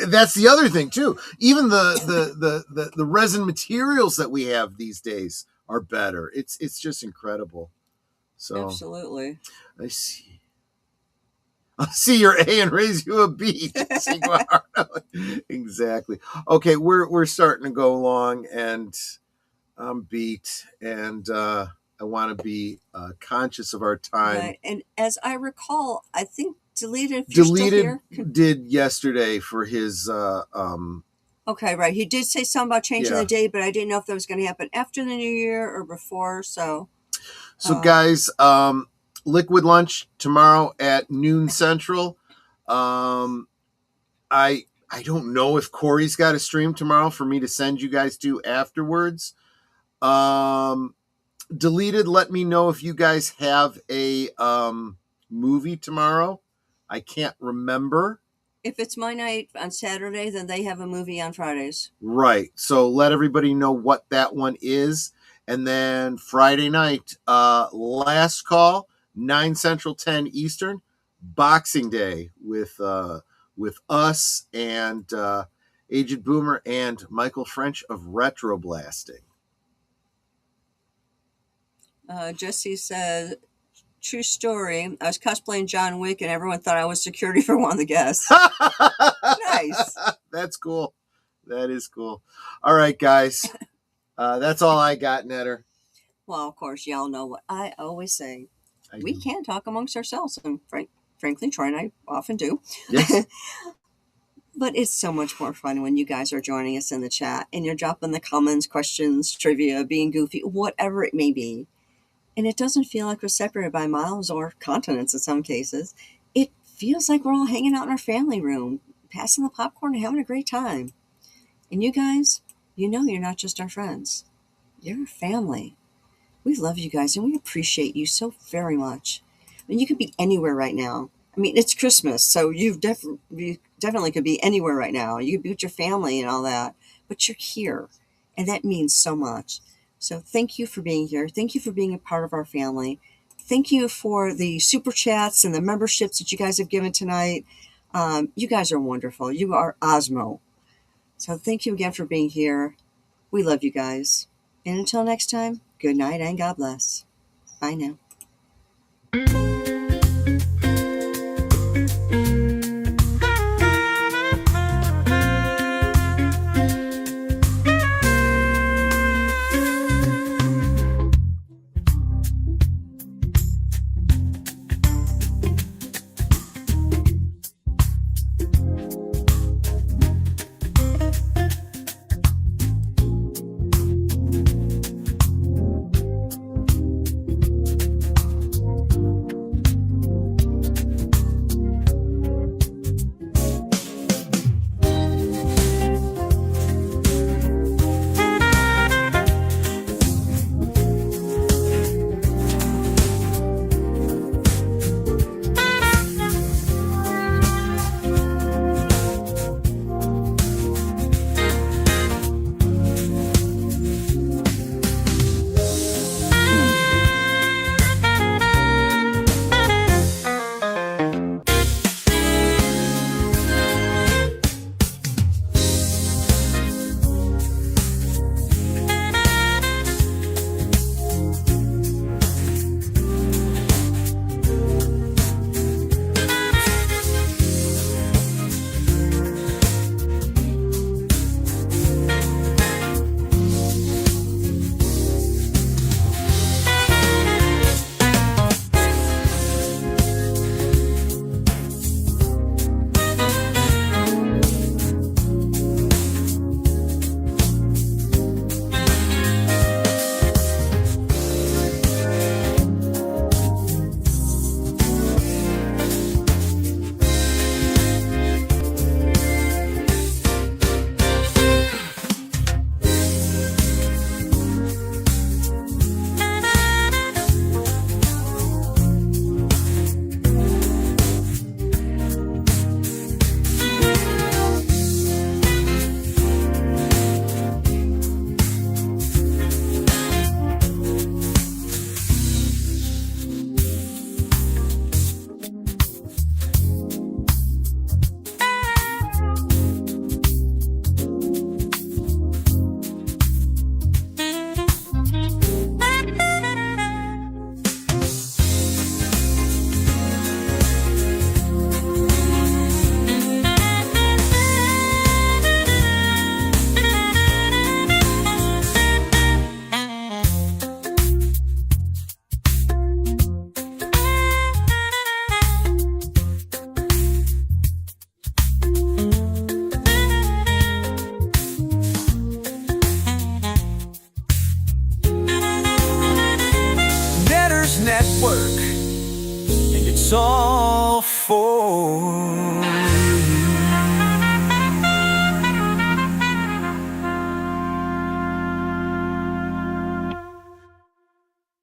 that's the other thing too. Even the resin materials that we have these days are better. It's just incredible. So absolutely. I see. I'll see your A and raise you a B. Exactly. Okay, we're starting to go along, and I'm beat, and I want to be conscious of our time. Right. And as I recall, I think Deleted did yesterday for his okay, right. He did say something about changing the day, but I didn't know if that was going to happen after the new year or before. So guys, Liquid Lunch tomorrow at noon Central. I don't know if Corey's got a stream tomorrow for me to send you guys to afterwards. Deleted, let me know if you guys have a movie tomorrow. I can't remember. If it's my night on Saturday, then they have a movie on Fridays. Right. So let everybody know what that one is. And then Friday night, last call, 9 Central, 10 Eastern, Boxing Day with us and Aged Boomer and Michael French of Retro Blasting. Jesse said, true story. I was cosplaying John Wick and everyone thought I was security for one of the guests. Nice. That's cool. That is cool. All right, guys. That's all I got, Netter. Well, of course, y'all know what I always say. We can talk amongst ourselves, and frankly, Troy and I often do. Yes. But it's so much more fun when you guys are joining us in the chat and you're dropping the comments, questions, trivia, being goofy, whatever it may be. And it doesn't feel like we're separated by miles or continents in some cases. It feels like we're all hanging out in our family room, passing the popcorn and having a great time. And you guys, you know you're not just our friends. You're a family. We love you guys and we appreciate you so very much. I mean, you could be anywhere right now. I mean, it's Christmas, so you definitely could be anywhere right now. You could be with your family and all that, but you're here, and that means so much. So thank you for being here. Thank you for being a part of our family. Thank you for the super chats and the memberships that you guys have given tonight. You guys are wonderful. You are Osmo. So thank you again for being here. We love you guys. And until next time, good night and God bless. Bye now. all for.